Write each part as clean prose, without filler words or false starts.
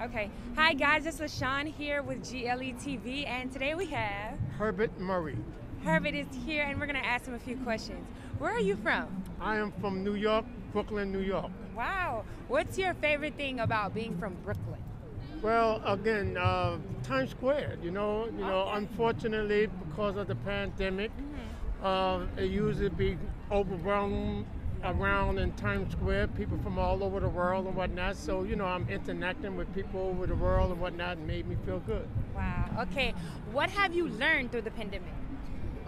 Okay. Hi guys, it's LaShawn here with GLE TV, and today we have Herbert Murray. Herbert is here, and we're gonna ask him a few questions. Where are you from? I am from New York, Brooklyn, New York. Wow. What's your favorite thing about being from Brooklyn? Well, again, Times Square. Okay. Unfortunately, because of the pandemic, it usually be overwhelmed around in Times Square, people from all over the world and whatnot. So, I'm interacting with people over the world and whatnot, and made me feel good. Wow. Okay. What have you learned through the pandemic?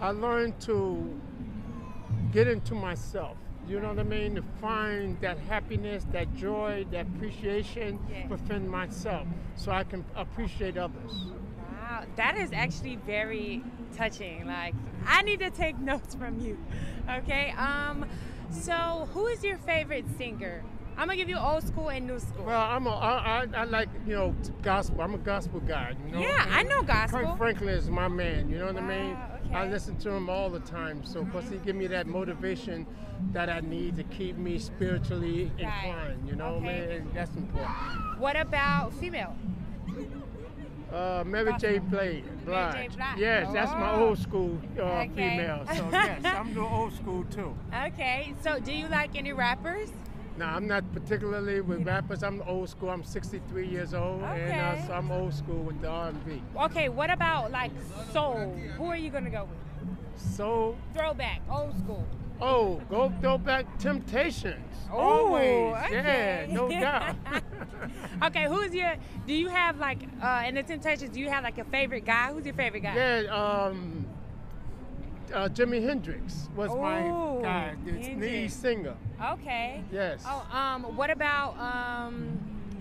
I learned to get into myself. You know what I mean? To find that happiness, that joy, that appreciation within myself, so I can appreciate others. Wow, that is actually very touching. Like, I need to take notes from you. Okay. So who is your favorite singer? I'm gonna give you old school and new school. Well, I like gospel. I'm a gospel guy. Yeah, I know gospel. Kirk Franklin is my man. You know what I mean? Okay. I listen to him all the time. So, because he give me that motivation that I need to keep me spiritually inclined. You know what I mean? And that's important. What about female? Mary J. Blige. Mary J. Blige. Yes, that's my old school Okay. female. So yes, I'm the old school too. Okay, so do you like any rappers? No, I'm not particularly with rappers. I'm old school. I'm 63 years old, and so I'm old school with the R&B. Okay, what about like soul? Who are you gonna go with? Soul. Throwback, old school. Oh, go throwback Temptations. Oh, always. okay. Yeah, no doubt. Okay, do you have like, in the Temptations, do you have like a favorite guy? Who's your favorite guy? Yeah, Jimi Hendrix was my guy, the lead singer. Okay. Yes. Oh, what about,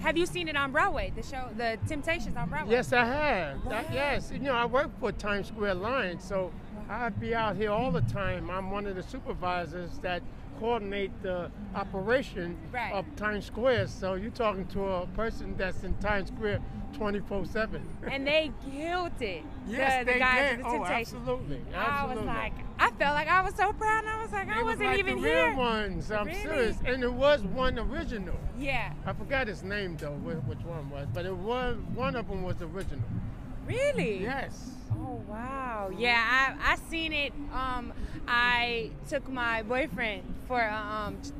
have you seen it on Broadway, the show, the Temptations on Broadway? Yes, I have. Wow. Yes, I work for Times Square Line, so I'd be out here all the time. I'm one of the supervisors that coordinate the operation of Times Square. So you're talking to a person that's in Times Square 24/7. And they killed it. Yes, the they guys did. Of the Oh, Temptations. absolutely. I was like, I felt like I was so proud. I was like, I wasn't even the here. real ones. I'm Really? serious. And it was one original. Yeah. I forgot his name though, which one was, but it was one of them was original. Really? Yes. Oh wow. Yeah, I seen it. I took my boyfriend for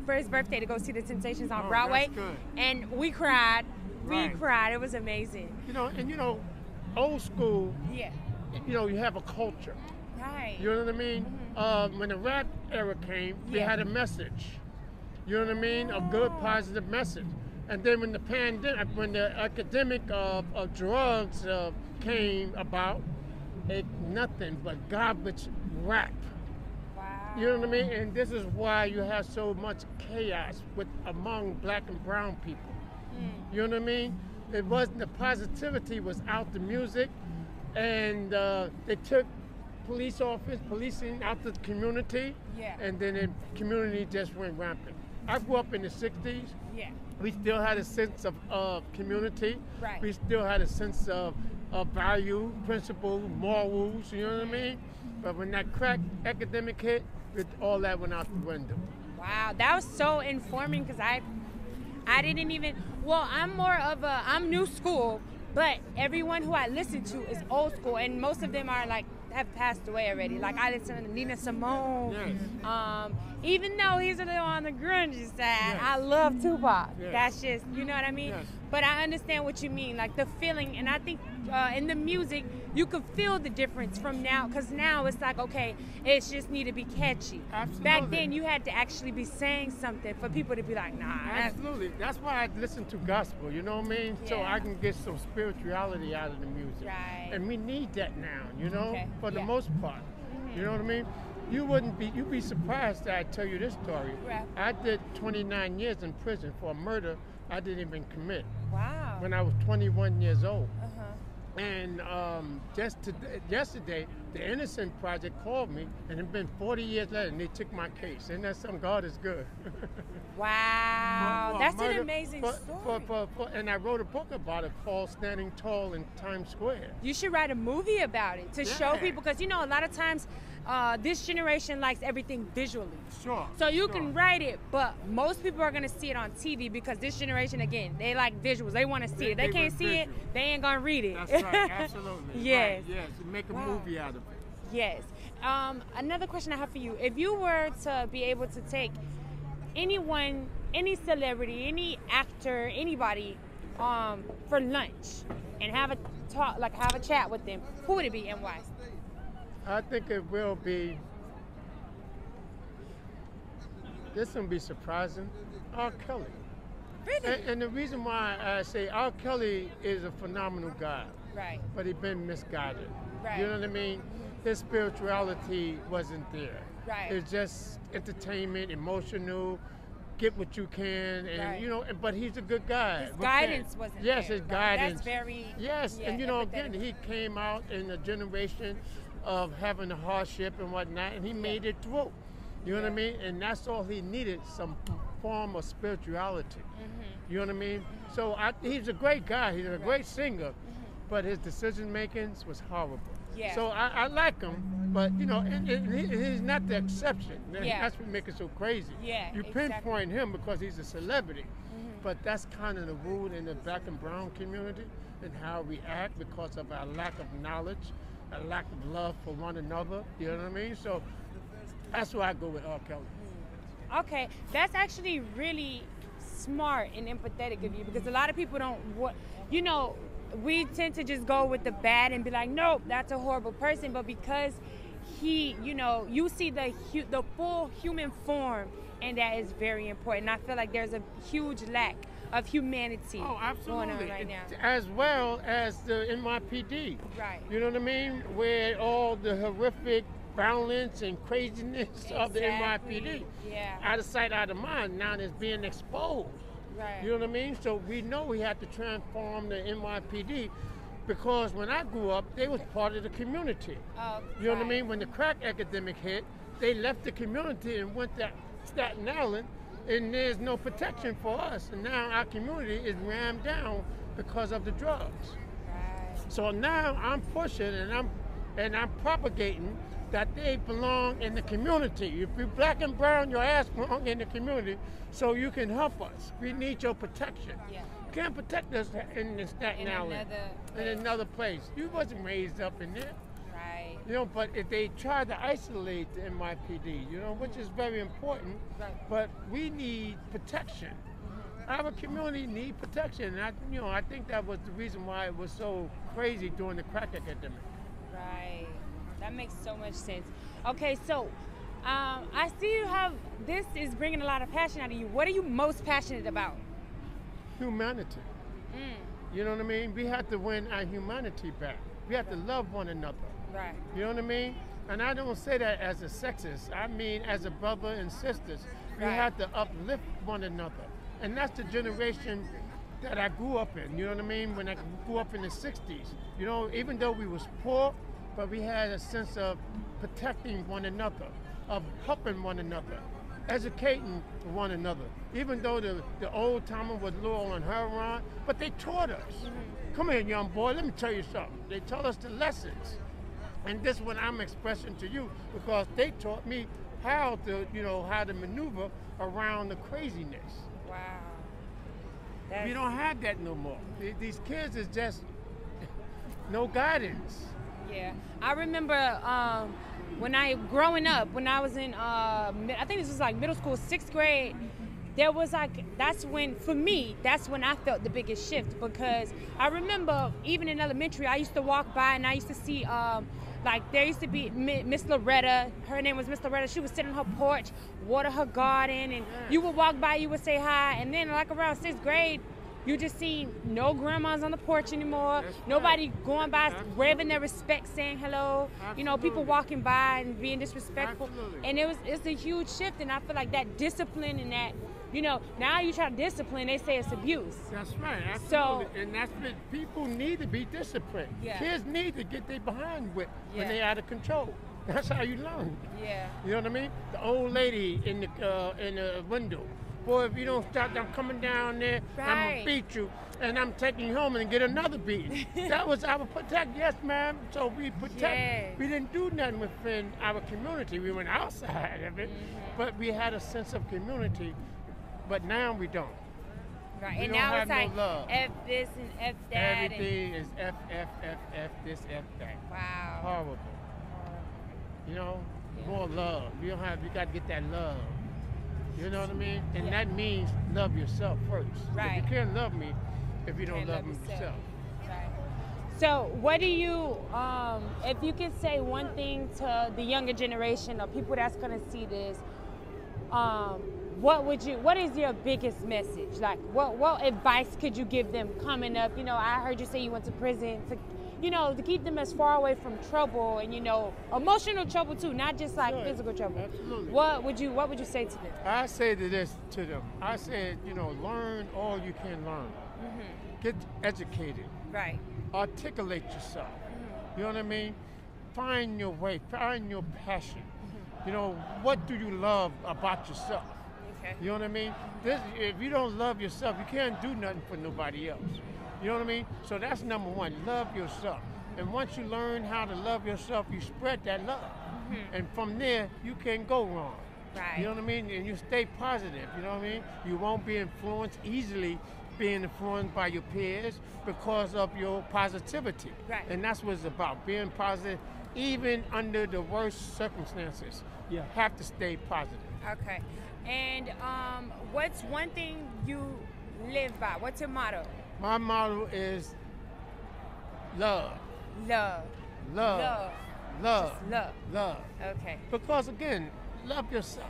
his birthday to go see the Temptations on Broadway. That's good. And we cried. Right. We cried. It was amazing. Old school. Yeah. You have a culture. Right. You know what I mean? When the rap era came, we had a message. You know what I mean? A good, positive message. And then when the epidemic of drugs came about, nothing but garbage rap. Wow. You know what I mean? And this is why you have so much chaos among black and brown people. You know what I mean? It wasn't, the positivity was out the music, and they took policing out the community, and then the community just went rampant. I grew up in the 60s. Yeah. We still had a sense of community. Right. We still had a sense of value, principle, morals, you know what I mean? But when that crack epidemic hit, all that went out the window. Wow, that was so informing because I didn't even, I'm new school, but everyone who I listen to is old school, and most of them have passed away already. Like, I listen to Nina Simone. Yes. Even though he's a little on the grungy side, I love Tupac. Yes. That's just, you know what I mean? Yes. But I understand what you mean, like the feeling, and I think in the music, you could feel the difference from now, because now it's like, okay, it just need to be catchy. Absolutely. Back then, you had to actually be saying something for people to be like, nah. Absolutely. That's why I listen to gospel, you know what I mean? Yeah. So I can get some spirituality out of the music. Right. And we need that now, for the Yeah. most part. You know what I mean? You'd be surprised that I tell you this story. Right. I did 29 years in prison for a murder I didn't even commit. Wow. When I was 21 years old. Uh-huh. And yesterday, the Innocent Project called me, and it's been 40 years later, and they took my case. And that's something, God is good. Wow, that's an amazing story. And I wrote a book about it, Paul Standing Tall in Times Square. You should write a movie about it to show people, because a lot of times this generation likes everything visually. Sure. So you can write it, but most people are gonna see it on TV because this generation, again, they like visuals. They want to see it. They can't see it, they ain't gonna read it. That's right. Absolutely. Yes. Right. Yes. Make a movie out of it. Yes. Another question I have for you: if you were to be able to take anyone, any celebrity, any actor, anybody, for lunch and have a talk, like have a chat with them, who would it be and why? I think it will be. This will be surprising. R. Kelly. Really? And the reason why I say R. Kelly is a phenomenal guy. Right. But he's been misguided. Right. You know what I mean? His spirituality wasn't there. Right. It's just entertainment, emotional, get what you can, and Right. you know. But he's a good guy. His guidance wasn't Yes, there. his Right. guidance. That's very. Yes, yeah, and you know, again, empathetic. he came out in a generation of having a hardship and whatnot, and he made it through. You know what I mean? And that's all he needed, some form of spirituality. You know what I mean? So he's a great guy. He's a great singer, but his decision makings was horrible. Yeah. So I like him, but you know, and he's not the exception. Yeah. That's what makes it so crazy. Yeah, You exactly. pinpoint him because he's a celebrity, but that's kind of the rule in the black and brown community and how we act because of our lack of knowledge, a lack of love for one another. You know what I mean? So that's why I go with R. Kelly. Okay, that's actually really smart and empathetic of you because a lot of people don't. You know, we tend to just go with the bad and be like, nope, that's a horrible person. But because he, you know, you see the full human form, and that is very important. I feel like there's a huge lack of humanity going on right now. As well as the NYPD. Right. You know what I mean? Where all the horrific violence and craziness of the NYPD. Yeah. Out of sight, out of mind, now it's being exposed. Right. You know what I mean? So we know we have to transform the NYPD because when I grew up, they was part of the community. Oh, You know what I mean? When the crack epidemic hit, they left the community and went to Staten Island, and there's no protection for us. And now our community is rammed down because of the drugs. Right. So now I'm pushing and I'm propagating that they belong in the community. If you're black and brown, your ass belong in the community, so you can help us. We need your protection. Yeah. You can't protect us in Staten Island, in another place. You wasn't raised up in there. Right. You know, but if they try to isolate the NYPD, you know, which is very important, but we need protection. Our community need protection, and I think that was the reason why it was so crazy during the crack epidemic. Right. That makes so much sense. Okay, so I see you have, this is bringing a lot of passion out of you. What are you most passionate about? Humanity. You know what I mean? We have to win our humanity back. We have to love one another. Right. You know what I mean? And I don't say that as a sexist. I mean as a brother and sisters. We have to uplift one another. And that's the generation that I grew up in. You know what I mean? When I grew up in the 60s. You know, even though we was poor, but we had a sense of protecting one another, of helping one another, educating one another. Even though the old timer was low on heroin, but they taught us. Come here, young boy, let me tell you something. They taught us the lessons. And this is what I'm expressing to you because they taught me how to maneuver around the craziness. Wow. We don't have that no more. These kids is just no guidance. Yeah, I remember growing up, when I was in, I think this was like middle school, 6th grade, there was like, that's when I felt the biggest shift because I remember even in elementary, I used to walk by and I used to see, like there used to be Miss Loretta, her name was Miss Loretta, she would sit on her porch, water her garden, and you would walk by, you would say hi, and then like around 6th grade, you just see no grandmas on the porch anymore. Nobody going by, waving their respect, saying hello. You know, people walking by and being disrespectful. And it's a huge shift. And I feel like that discipline and that, you know, now you try to discipline, they say it's abuse. That's right, absolutely. So, and that's what people need to be disciplined. Yeah. Kids need to get their behind whipped when Yeah. they're out of control. That's how you learn. Yeah. You know what I mean? The old lady in the window boy, if you don't stop, I'm coming down there, I'm Right. gonna beat you, and I'm taking you home and get another beat. That was our protect, yes, ma'am. So we protect. Yes. We didn't do nothing within our community. We went outside of it, but we had a sense of community. But now we don't. Right. We And don't now have it's like no love. F this and F that. Everything is F, F, F, F, this, F, that. Wow. Horrible. You know, Yeah. more love. You got to get that love. You know what I mean? And Yeah. that means love yourself first. Right. You can't love me if you don't Can't love love yourself. yourself. Right. So, what do you, if you could say one thing to the younger generation or people that's gonna see this, what is your biggest message? Like, what advice could you give them coming up? You know, I heard you say you went to prison to keep them as far away from trouble and, emotional trouble too, not just like Sure. physical trouble. Absolutely. What would you say to them? I say to them, I said, learn all you can learn. Get educated. Right. Articulate yourself. You know what I mean? Find your way, find your passion. What do you love about yourself? Okay. You know what I mean? If you don't love yourself, you can't do nothing for nobody else. You know what I mean? So that's number one, love yourself. And once you learn how to love yourself, you spread that love. And from there, you can't go wrong. Right. You know what I mean? And you stay positive, you know what I mean? You won't be easily being influenced by your peers because of your positivity. Right. And that's what it's about, being positive, even under the worst circumstances. You have to stay positive. Okay. And what's one thing you live by? What's your motto? My motto is love. Love. Love. Love. Love. Just love. Love. Okay. Because again, love yourself.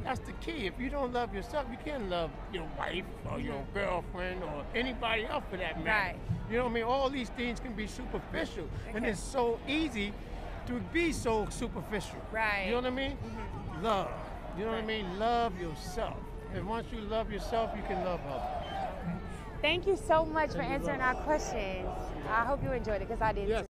That's the key. If you don't love yourself, you can't love your wife or your girlfriend or anybody else for that matter. Right. You know what I mean? All these things can be superficial. And Okay. it's so easy to be so superficial. Right. You know what I mean? Love. You know what I mean? Love yourself. And once you love yourself, you can love others. Thank you so much for answering our questions. I hope you enjoyed it because I did Yes. too.